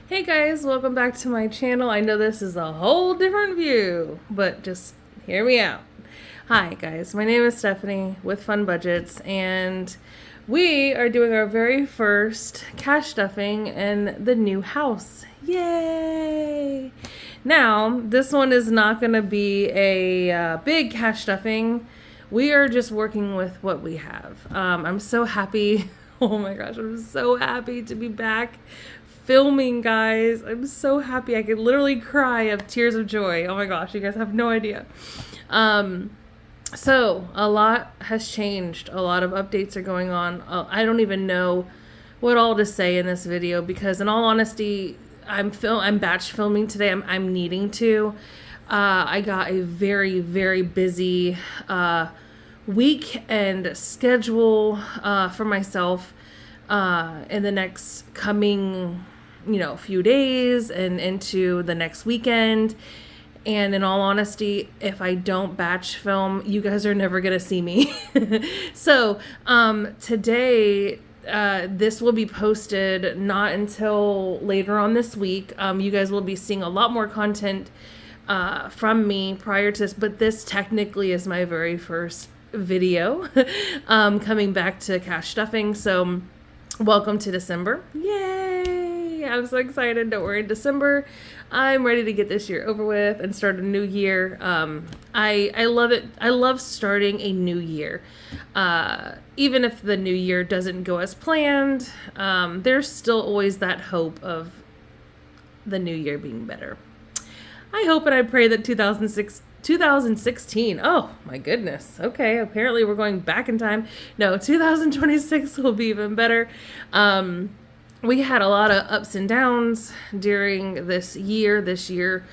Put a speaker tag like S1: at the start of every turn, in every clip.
S1: Hey guys, welcome back to my channel. I know this is a whole different view, but just hear me out. Hi guys, my name is Stephanie with Fun Budgets, and we are doing our very first cash stuffing in the new house. Yay! Now, this one is not going to be a big cash stuffing. We are just working with what we have. I'm so happy. Oh my gosh, I'm so happy to be back filming, guys. I'm so happy. I could literally cry of tears of joy. Oh my gosh, you guys have no idea. So a lot has changed. A lot of updates are going on. I don't even know what all to say in this video because, in all honesty, I'm batch filming today. I'm needing to. I got a very, very busy week and schedule for myself in the next coming, few days and into the next weekend. And in all honesty, if I don't batch film, you guys are never going to see me. So today, this will be posted not until later on this week. You guys will be seeing a lot more content from me prior to this, but this technically is my very first video coming back to cash stuffing. So welcome to December. Yay! I'm so excited that we're in December. I'm ready to get this year over with and start a new year. I love it. I love starting a new year. Even if the new year doesn't go as planned, there's still always that hope of the new year being better. I hope and I pray that 2016. Oh my goodness. Okay. Apparently we're going back in time. No, 2026 will be even better. We had a lot of ups and downs during this year. This year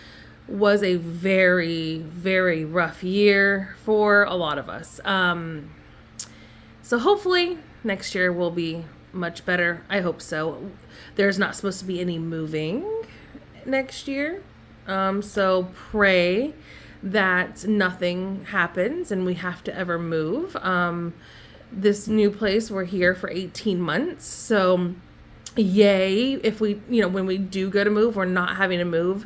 S1: was a very, very rough year for a lot of us. So hopefully next year will be much better. I hope so. There's not supposed to be any moving next year. So pray that nothing happens and we have to ever move. This new place, we're here for 18 months. So yay, if we, when we do go to move, we're not having to move.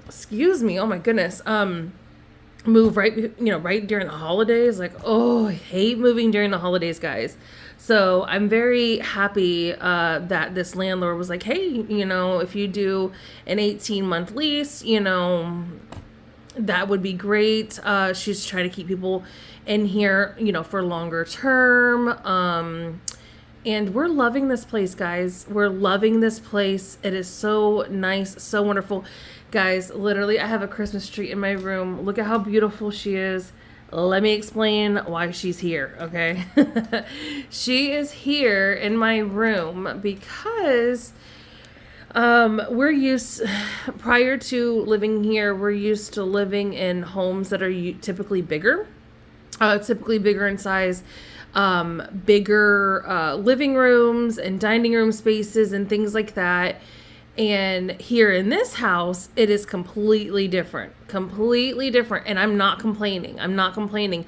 S1: Excuse me. Oh my goodness. Move right, right during the holidays. Like, oh, I hate moving during the holidays, guys. So I'm very happy that this landlord was like, hey, if you do an 18-month lease, that would be great. She's trying to keep people in here, for longer term. And we're loving this place, guys. We're loving this place. It is so nice, so wonderful. Guys, literally, I have a Christmas tree in my room. Look at how beautiful she is. Let me explain why she's here, okay? She is here in my room because prior to living here, we're used to living in homes that are typically bigger in size, bigger living rooms and dining room spaces and things like that. And here in this house, it is completely different. And I'm not complaining.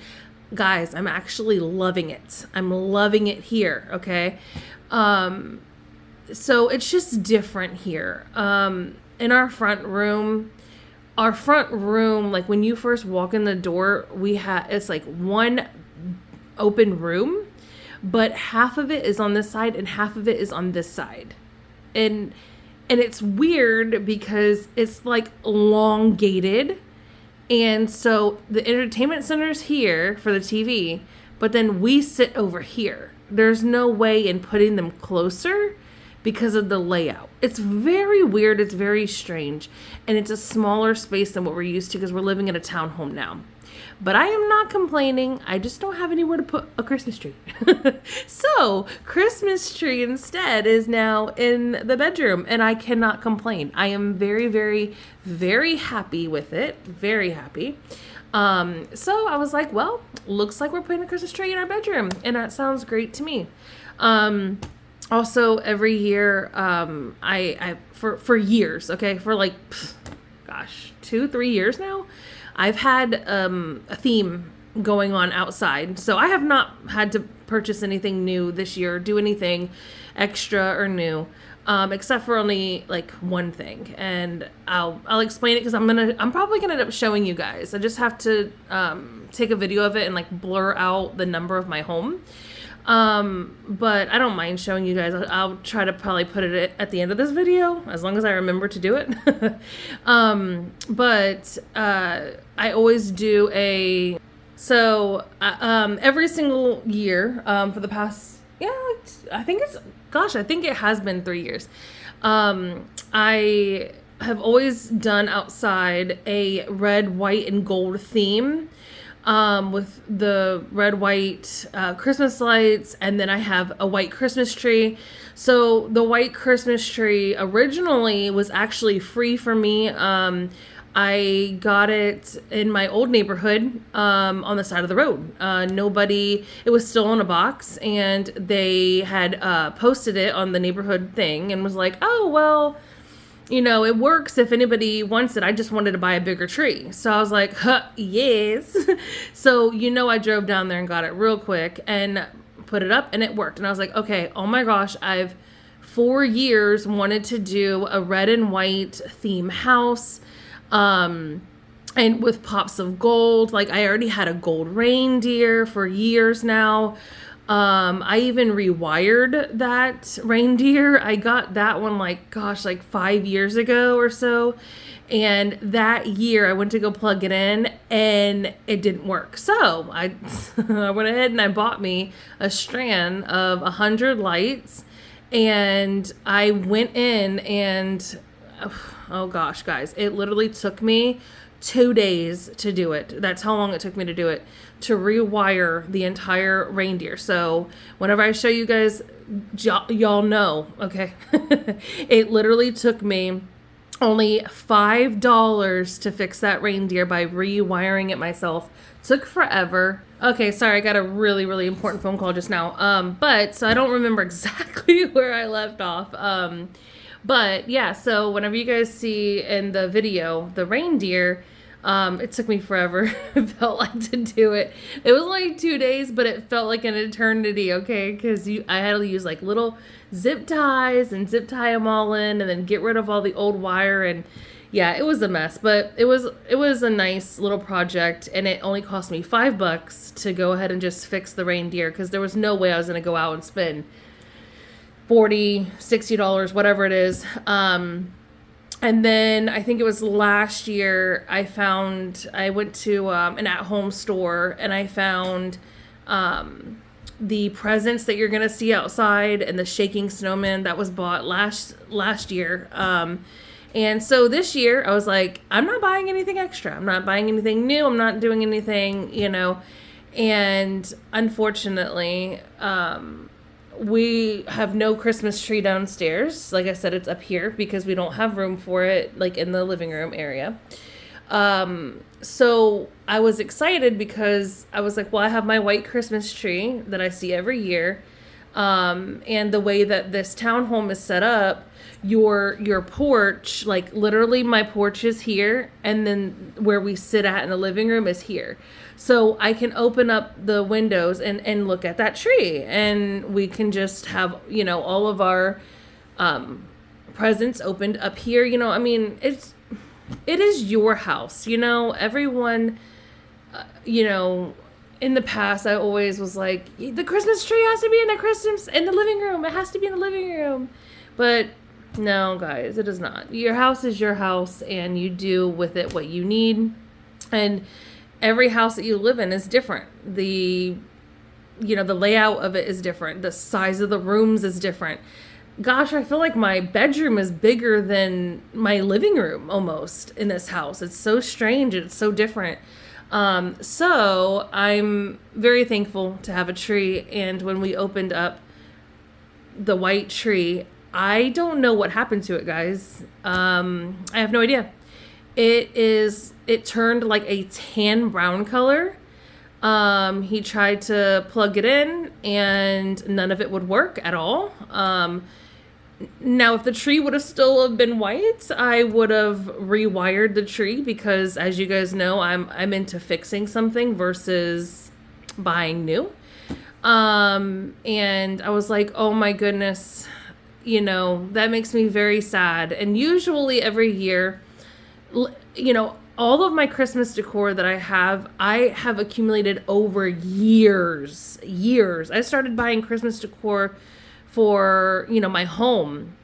S1: Guys, I'm actually loving it. I'm loving it here. Okay. So it's just different here. In our front room, like when you first walk in the door, it's like one open room, but half of it is on this side and half of it is on this side. And it's weird because it's like elongated. And so the entertainment center's here for the TV, but then we sit over here. There's no way in putting them closer because of the layout. It's very weird. It's very strange. And it's a smaller space than what we're used to because we're living in a townhome now. But I am not complaining. I just don't have anywhere to put a Christmas tree. So Christmas tree instead is now in the bedroom and I cannot complain. I am very, very, very happy with it. Very happy. So I was like, well, looks like we're putting a Christmas tree in our bedroom and that sounds great to me. Also every year, for years, okay, for like, 2-3 years now, I've had a theme going on outside. So I have not had to purchase anything new this year, do anything extra or new. except for only like one thing, and I'll explain it because I'm probably gonna end up showing you guys. I just have to take a video of it and like blur out the number of my home. But I don't mind showing you guys. I'll try to probably put it at the end of this video as long as I remember to do it. But I always do every single year for the past, I think it has been 3 years. I have always done outside a red, white, and gold theme. With the red, white Christmas lights, and then I have a white Christmas tree. So the white Christmas tree originally was actually free for me. I got it in my old neighborhood on the side of the road. It was still in a box, and they had posted it on the neighborhood thing and was like, oh, well, it works if anybody wants it. I just wanted to buy a bigger tree. So I was like, yes. So, I drove down there and got it real quick and put it up, and it worked. And I was like, okay, oh my gosh, I've 4 years wanted to do a red and white theme house. And with pops of gold. Like, I already had a gold reindeer for years now. I even rewired that reindeer. I got that one like 5 years ago or so. And that year I went to go plug it in and it didn't work. So I went ahead and I bought me a strand of 100 lights, and I went in and, oh gosh, guys, it literally took me 2 days to do it. That's how long it took me to do it, to rewire the entire reindeer. So whenever I show you guys, y'all know, okay? It literally took me only $5 to fix that reindeer by rewiring it myself. Took forever. Okay, sorry, I got a really, really important phone call just now. So I don't remember exactly where I left off. But yeah, so whenever you guys see in the video, the reindeer, it took me forever. It felt like to do it. It was like 2 days, but it felt like an eternity, okay? Because I had to use like little zip ties and zip tie them all in and then get rid of all the old wire. And yeah, it was a mess, but it was a nice little project, and it only cost me $5 to go ahead and just fix the reindeer, because there was no way I was going to go out and spend $40, $60, whatever it is. And then I think it was last year I went to an at-home store, and I found the presents that you're going to see outside and the shaking snowman that was bought last year. And so this year I was like, I'm not buying anything extra. I'm not buying anything new. I'm not doing anything, and unfortunately, we have no Christmas tree downstairs. Like I said, it's up here because we don't have room for it, like in the living room area. So I was excited because I was like, well, I have my white Christmas tree that I see every year. And the way that this townhome is set up, your porch, like literally my porch is here, and then where we sit at in the living room is here. So I can open up the windows and look at that tree, and we can just have, all of our presents opened up here. I mean, it is your house, everyone, in the past, I always was like, the Christmas tree has to be in the living room. It has to be in the living room. But no, guys, it is not. Your house is your house, and you do with it what you need. And every house that you live in is different. The layout of it is different. The size of the rooms is different. Gosh, I feel like my bedroom is bigger than my living room almost in this house. It's so strange. It's so different. So I'm very thankful to have a tree. And when we opened up the white tree, I don't know what happened to it, guys. I have no idea. It turned like a tan brown color. He tried to plug it in and none of it would work at all. Now, if the tree would have still have been white, I would have rewired the tree, because as you guys know, I'm into fixing something versus buying new. And I was like, oh my goodness, you know, that makes me very sad. And usually every year, you know, all of my Christmas decor that I have accumulated over years. I started buying Christmas decor for, you know, my home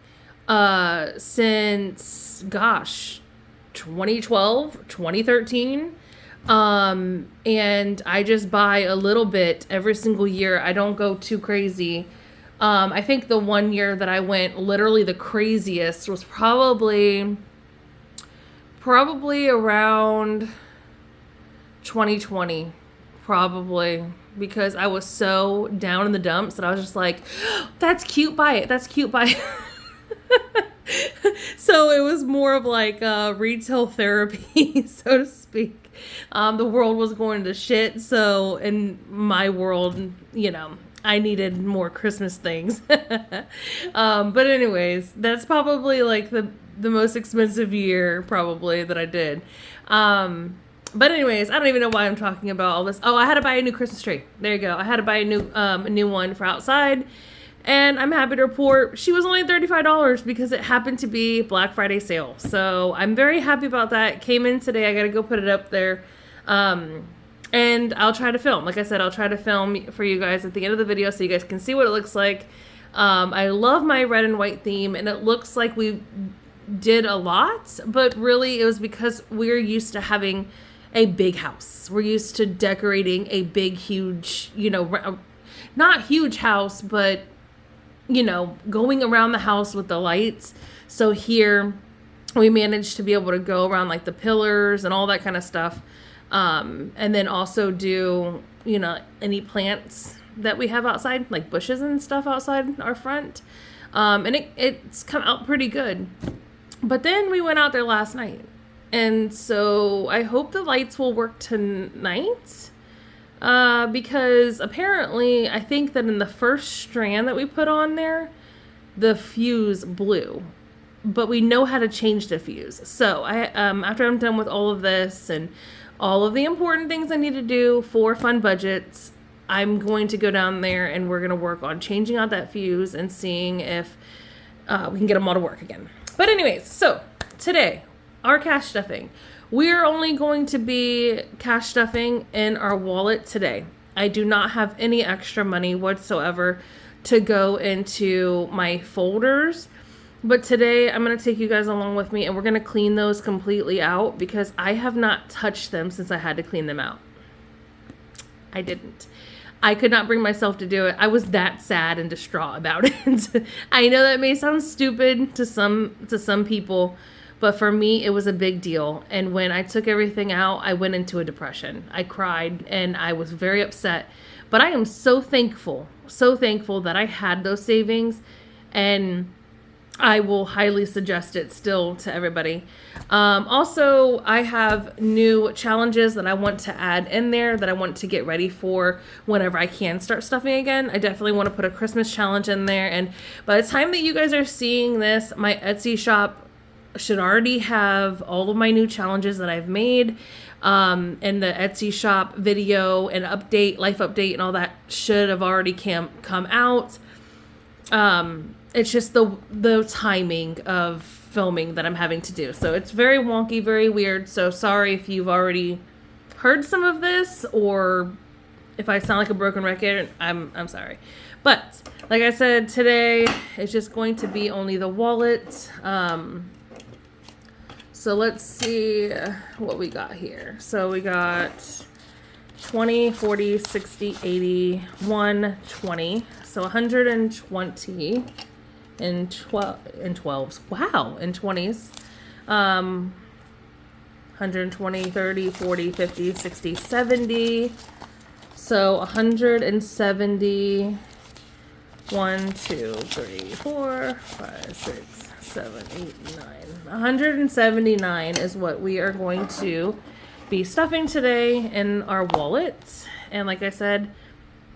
S1: since, gosh, 2012, 2013. And I just buy a little bit every single year. I don't go too crazy. I think the one year that I went literally the craziest was probably around 2020, probably, because I was so down in the dumps that I was just like, that's cute, buy it. That's cute, buy it. So it was more of like retail therapy, so to speak. The world was going to shit. So in my world, you know, I needed more Christmas things. But anyways, that's probably like the most expensive year probably that I did. But anyways, I don't even know why I'm talking about all this. Oh, I had to buy a new Christmas tree. There you go. I had to buy a new one for outside. And I'm happy to report she was only $35 because it happened to be Black Friday sale. So I'm very happy about that. It came in today. I got to go put it up there. And I'll try to film. Like I said, I'll try to film for you guys at the end of the video so you guys can see what it looks like. I love my red and white theme, and it looks like we did a lot, but really it was because we're used to having a big house. We're used to decorating a big, huge, you know, not huge house, but, you know, going around the house with the lights. So here we managed to be able to go around like the pillars and all that kind of stuff. And then also do, you know, any plants that we have outside, like bushes and stuff outside our front. And it's come out pretty good. But then we went out there last night. And so I hope the lights will work tonight. Because apparently I think that in the first strand that we put on there, the fuse blew. But we know how to change the fuse. So after I'm done with all of this and all of the important things I need to do for fun budgets, I'm going to go down there and we're going to work on changing out that fuse and seeing if we can get them all to work again. But anyways, so today, our cash stuffing. We're only going to be cash stuffing in our wallet today. I do not have any extra money whatsoever to go into my folders. But today I'm going to take you guys along with me and we're going to clean those completely out because I have not touched them since I had to clean them out. I didn't. I could not bring myself to do it. I was that sad and distraught about it. I know that may sound stupid to some people, but for me, it was a big deal. And when I took everything out, I went into a depression. I cried and I was very upset. But I am so thankful that I had those savings, and I will highly suggest it still to everybody. Also, I have new challenges that I want to add in there that I want to get ready for whenever I can start stuffing again. I definitely want to put a Christmas challenge in there. And by the time that you guys are seeing this, my Etsy shop should already have all of my new challenges that I've made. And the Etsy shop video and update, life update and all that should have already come out. It's just the timing of filming that I'm having to do. So it's very wonky, very weird. So sorry if you've already heard some of this or if I sound like a broken record, I'm sorry. But like I said, today it's just going to be only the wallet. So let's see what we got here. So we got 20, 40, 60, 80, 120. So 120 in 12s. Wow, in 20s. 120, 30, 40, 50, 60, 70. So 170. 1, 2, 3, 4, 5, 6, 7, 8, 9. 179 is what we are going to be stuffing today in our wallet. And like I said,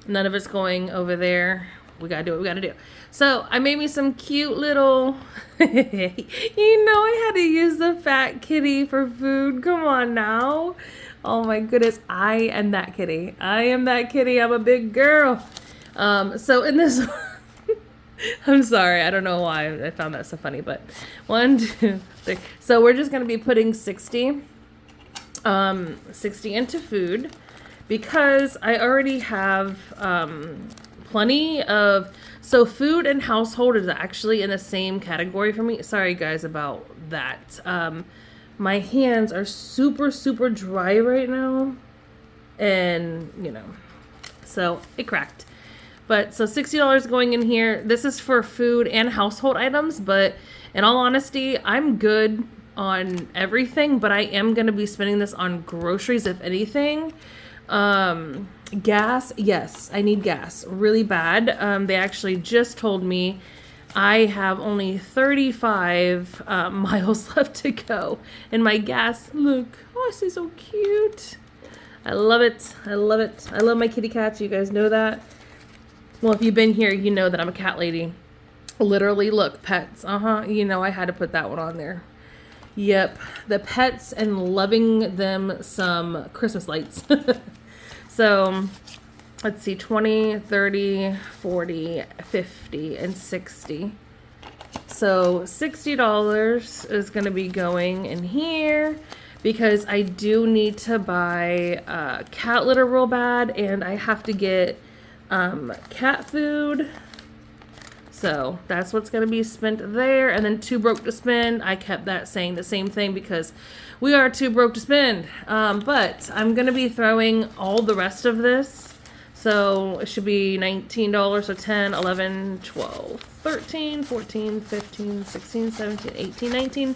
S1: none of it's going over there. We gotta do what we gotta do. So I made me some cute little, you know, I had to use the fat kitty for food. Come on now. Oh my goodness. I am that kitty. I am that kitty. I'm a big girl. So in this, I'm sorry. I don't know why I found that so funny, but 1, 2, 3. So we're just gonna be putting 60 into food because I already have plenty of, so food and household is actually in the same category for me. Sorry guys about that. My hands are super dry right now, and you know, so it cracked. But so $60 going in here. This is for food and household items, but in all honesty, I'm good on everything, but I am going to be spending this on groceries, if anything. Gas, yes, I need gas really bad. They actually just told me I have only 35 miles left to go. And my gas, look, oh, she's so cute. I love it. I love it. I love my kitty cats. You guys know that. Well, if you've been here, you know that I'm a cat lady. Literally, look, pets. You know, I had to put that one on there. Yep, the pets and loving them some Christmas lights. So, let's see, 20, 30, 40, 50, and 60. So, $60 is going to be going in here because I do need to buy cat litter real bad, and I have to get cat food. So that's what's going to be spent there. And then too broke to spend. I kept that saying the same thing because we are too broke to spend. But I'm going to be throwing all the rest of this. So it should be $19. So 10, 11, 12, 13, 14, 15, 16, 17, 18, 19.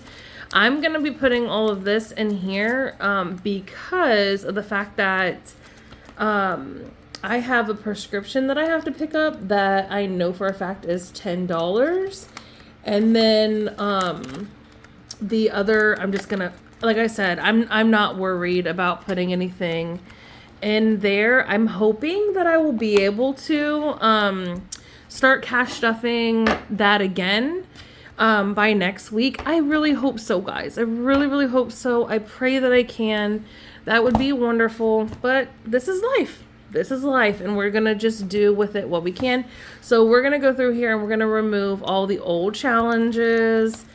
S1: I'm going to be putting all of this in here because of the fact that I have a prescription that I have to pick up that I know for a fact is $10. And then the other, I'm just gonna, like I said, I'm not worried about putting anything in there. I'm hoping that I will be able to start cash stuffing that again by next week. I really hope so, guys. I really hope so. I pray that I can. That would be wonderful. But this is life. This is life, and we're gonna just do with it what we can. So we're gonna go through here and we're gonna remove all the old challenges.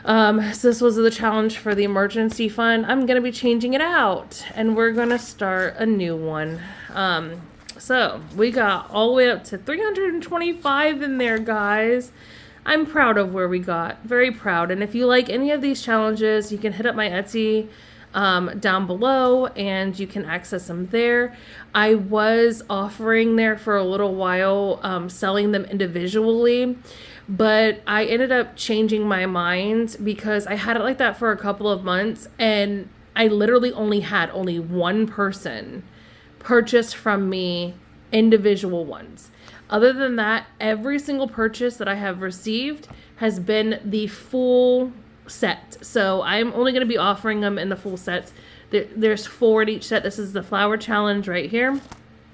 S1: So this was the challenge for the emergency fund. I'm gonna be changing it out, and we're gonna start a new one. So we got all the way up to 325 in there, guys. I'm proud of where we got, very proud. And if you like any of these challenges, you can hit up my Etsy down below and you can access them there. I was offering there for a little while, selling them individually, but I ended up changing my mind because I had it like that for a couple of months, and I literally only had one person purchase from me individual ones. Other than that, every single purchase that I have received has been the full set. So I'm only going to be offering them in the full sets. There's 4 in each set. This is the flower challenge right here.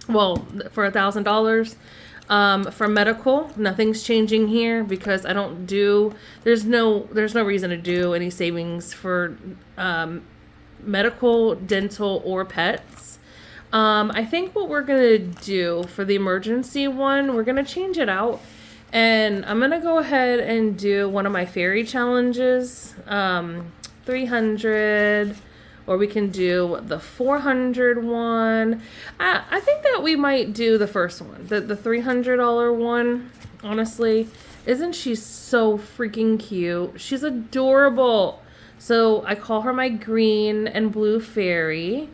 S1: Well, for $1,000. For medical, nothing's changing here because I don't do, there's no reason to do any savings for medical, dental, or pets. I think what we're gonna do for the emergency one, we're gonna change it out. And I'm going to go ahead and do one of my fairy challenges, 300, or we can do the 400 one. I think that we might do the first one, the $300 one. Honestly, isn't she so freaking cute? She's adorable. So I call her my green and blue fairy.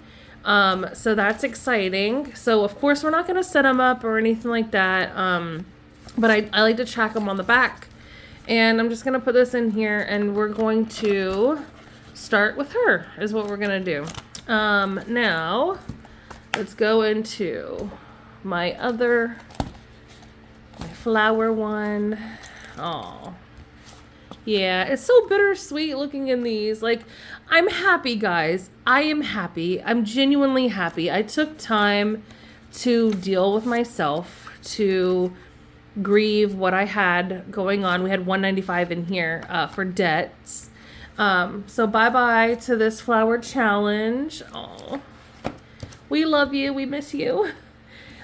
S1: So that's exciting. So of course we're not going to set them up or anything like that. But I like to track them on the back. And I'm just going to put this in here, and we're going to start with her, is what we're going to do. Now, let's go into my flower one. Oh, yeah, it's so bittersweet looking in these. Like, I'm happy, guys. I am happy. I'm genuinely happy. I took time to deal with myself, to grieve what I had going on. We had $195 in here for debts. So bye-bye to this flower challenge. Oh, we love you. We miss you.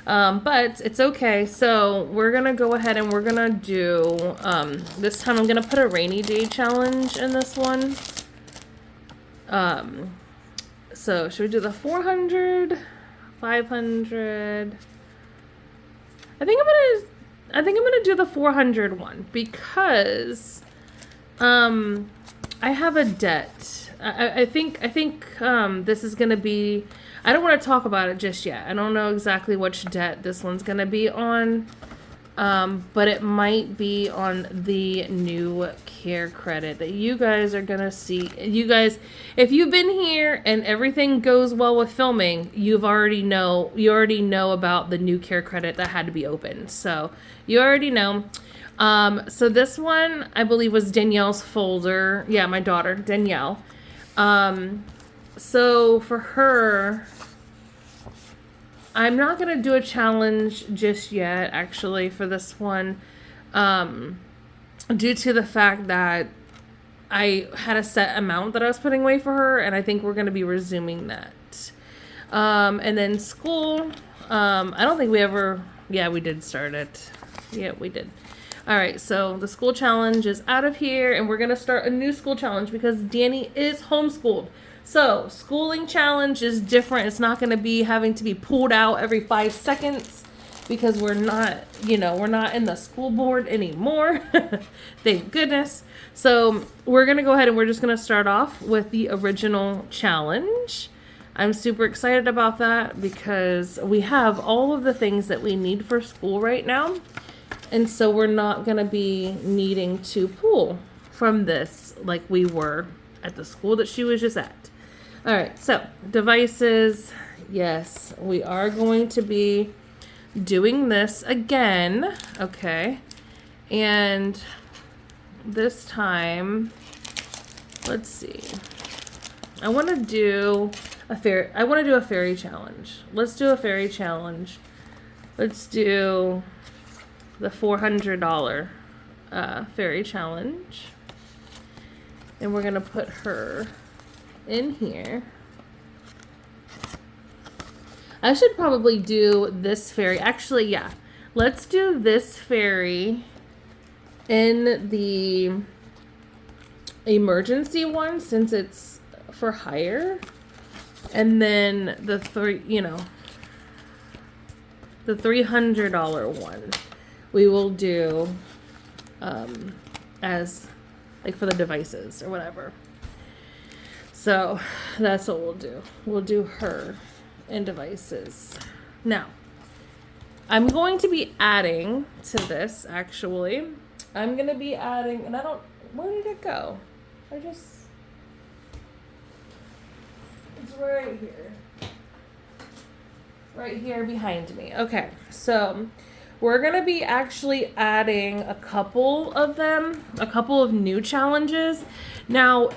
S1: But it's okay. So we're gonna go ahead and we're gonna do, this time I'm gonna put a rainy day challenge in this one. So should we do the 400, 500? I think I'm gonna do the 400 one because, I have a debt. I think this is gonna be, I don't want to talk about it just yet. I don't know exactly which debt this one's going to be on, but it might be on the new care credit that you guys are going to see. You guys, if you've been here and everything goes well with filming, you already know about the new care credit that had to be opened. So you already know. So this one, I believe, was Danielle's folder. Yeah, my daughter, Danielle. So for her, I'm not going to do a challenge just yet, actually, for this one, due to the fact that I had a set amount that I was putting away for her, and I think we're going to be resuming that. And then school, I don't think we ever, yeah, we did start it. Yeah, we did. All right, so the school challenge is out of here, and we're going to start a new school challenge because Danny is homeschooled. So, schooling challenge is different. It's not going to be having to be pulled out every 5 seconds because we're not, we're not in the school board anymore. Thank goodness. So, we're going to go ahead and we're just going to start off with the original challenge. I'm super excited about that because we have all of the things that we need for school right now. And so, we're not going to be needing to pull from this like we were at the school that she was just at. All right, so devices, yes, we are going to be doing this again, okay, and this time, let's see, I want to do a fairy challenge. Let's do a fairy challenge. Let's do the $400 fairy challenge, and we're gonna put her in here. I should probably do this fairy. Actually, yeah. Let's do this fairy in the emergency one since it's for hire. And then the the $300 one we will do as like for the devices or whatever. So that's what we'll do. We'll do her and devices. Now, I'm going to be adding to this, actually. I'm going to be adding, and where did it go? It's right here. Right here behind me. Okay, so we're going to be actually adding a couple of new challenges. Now,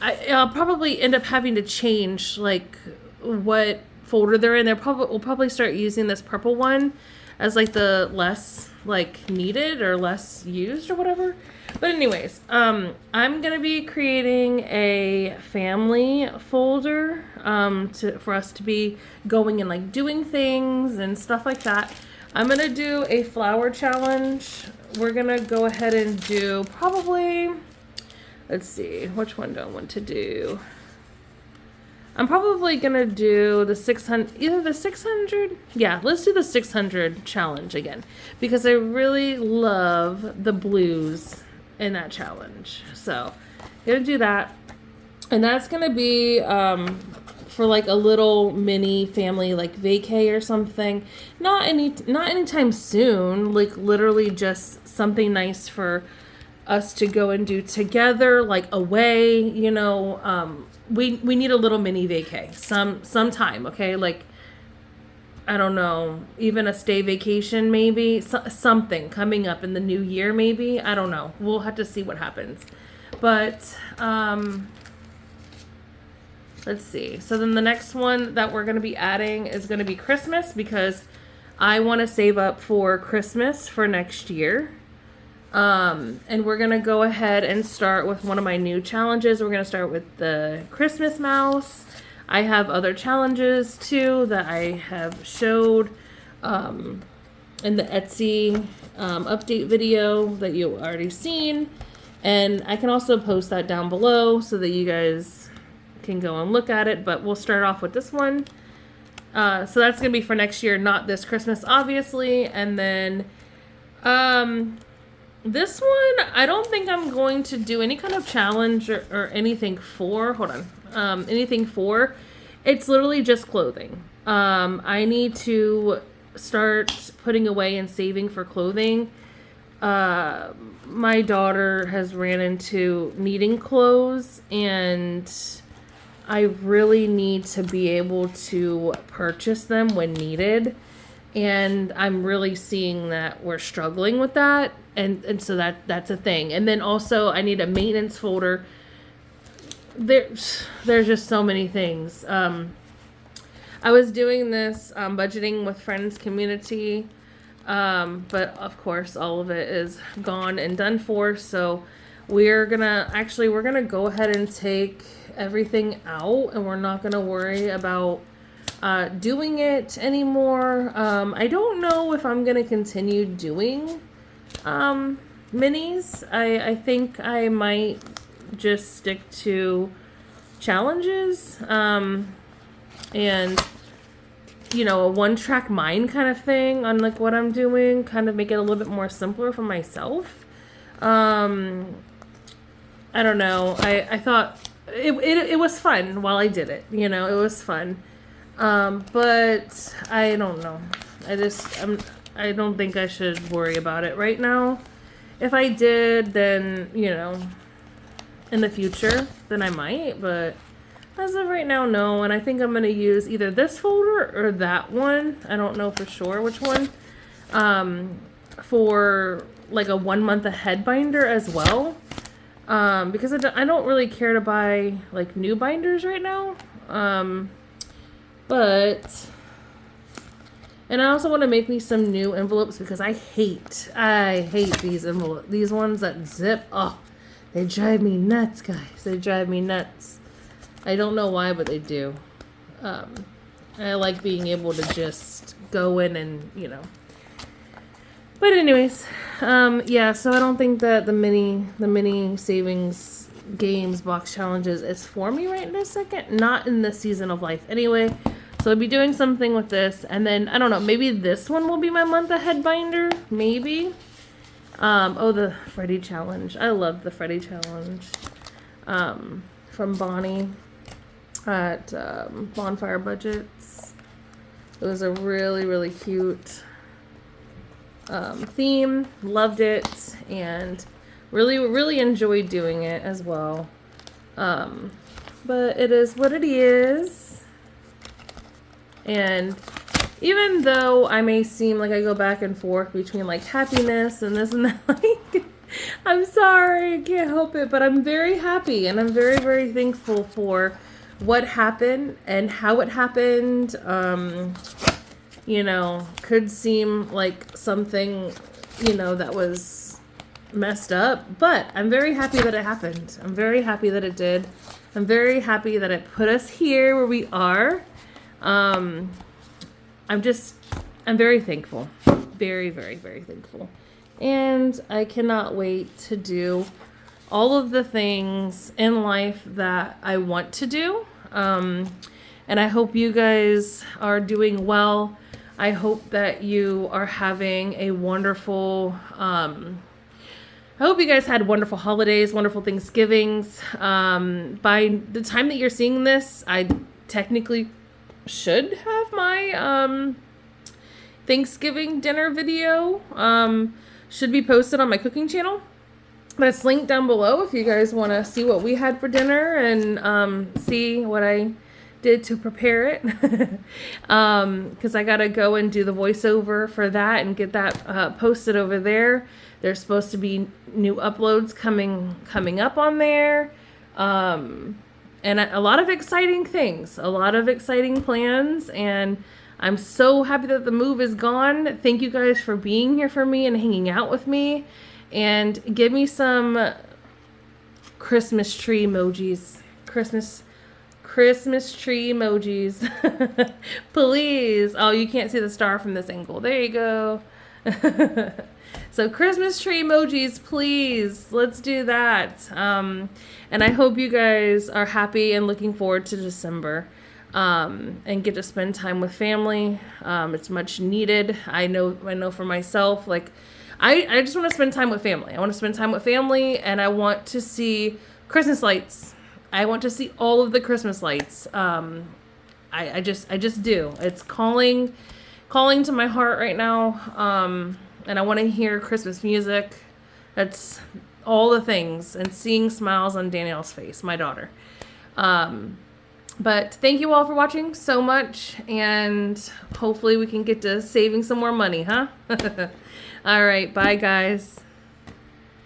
S1: I'll probably end up having to change like what folder they're in. We'll probably start using this purple one as like the less like needed or less used or whatever. But anyways, I'm gonna be creating a family folder for us to be going and like doing things and stuff like that. I'm gonna do a flower challenge. We're gonna go ahead and do probably. Let's see, which one do I want to do? I'm probably going to do the 600, either the 600. Yeah, let's do the 600 challenge again because I really love the blues in that challenge. So, going to do that. And that's going to be for like a little mini family like vacay or something. Not anytime soon, like literally just something nice for us to go and do together, like away, we need a little mini vacay sometime, okay? Like, I don't know, even a stay vacation maybe, something coming up in the new year maybe, I don't know. We'll have to see what happens. But let's see. So then the next one that we're going to be adding is going to be Christmas because I want to save up for Christmas for next year. And we're going to go ahead and start with one of my new challenges. We're going to start with the Christmas mouse. I have other challenges too that I have showed. in the Etsy update video that you already seen. And I can also post that down below so that you guys can go and look at it. But we'll start off with this one. So that's going to be for next year, not this Christmas, obviously. And then this one, I don't think I'm going to do any kind of challenge or anything for. Hold on. Anything for. It's literally just clothing. I need to start putting away and saving for clothing. My daughter has ran into needing clothes, and I really need to be able to purchase them when needed. And I'm really seeing that we're struggling with that. And so that's a thing. And then also I need a maintenance folder. There's just so many things. I was doing this budgeting with friends community, but of course all of it is gone and done for. So we're gonna go ahead and take everything out, and we're not gonna worry about doing it anymore. I don't know if I'm gonna continue doing minis. I think I might just stick to challenges, and a one-track mind kind of thing on like what I'm doing, kind of make it a little bit more simpler for myself. I don't know. I thought it was fun while I did it. It was fun. But I don't know. I don't think I should worry about it right now. If I did, then, in the future, then I might, but as of right now, no. And I think I'm going to use either this folder or that one. I don't know for sure which one. For like a 1 month ahead binder as well. Because I don't really care to buy like new binders right now. And I also want to make me some new envelopes because I hate these envelopes. These ones that zip. Oh, they drive me nuts, guys. They drive me nuts. I don't know why, but they do. I like being able to just go in and, But anyways, yeah, so I don't think that the mini savings games box challenges is for me right in this second. Not in this season of life anyway. So I'll be doing something with this. And then, I don't know, maybe this one will be my month ahead binder. Maybe. The Freddy challenge. I love the Freddy challenge. From Bonnie at Bonfire Budgets. It was a really, really cute theme. Loved it, and really, really enjoyed doing it as well. But it is what it is. And even though I may seem like I go back and forth between like happiness and this and that, like, I'm sorry, I can't help it, but I'm very happy, and I'm very, very thankful for what happened and how it happened. Could seem like something, that was messed up, but I'm very happy that it happened. I'm very happy that it did. I'm very happy that it put us here where we are. I'm very thankful. Very, very, very thankful. And I cannot wait to do all of the things in life that I want to do. And I hope you guys are doing well. I hope that you are having a wonderful, I hope you guys had wonderful holidays, wonderful Thanksgivings. By the time that you're seeing this, I technically should have my Thanksgiving dinner video. Should be posted on my cooking channel. That's linked down below if you guys want to see what we had for dinner and see what I did to prepare it. Because I got to go and do the voiceover for that and get that posted over there. There's supposed to be new uploads coming up on there. And a lot of exciting things, a lot of exciting plans, and I'm so happy that the move is gone. Thank you guys for being here for me and hanging out with me. And give me some Christmas tree emojis. Christmas tree emojis. Please. Oh, you can't see the star from this angle. There you go. So Christmas tree emojis, please. Let's do that. And I hope you guys are happy and looking forward to December. And get to spend time with family. It's much needed. I know for myself, like, I just want to spend time with family. I want to spend time with family, and I want to see Christmas lights. I want to see all of the Christmas lights. I just do. It's calling to my heart right now. And I want to hear Christmas music. That's all the things, and seeing smiles on Danielle's face, my daughter. But thank you all for watching so much, and hopefully we can get to saving some more money, huh? All right, bye guys.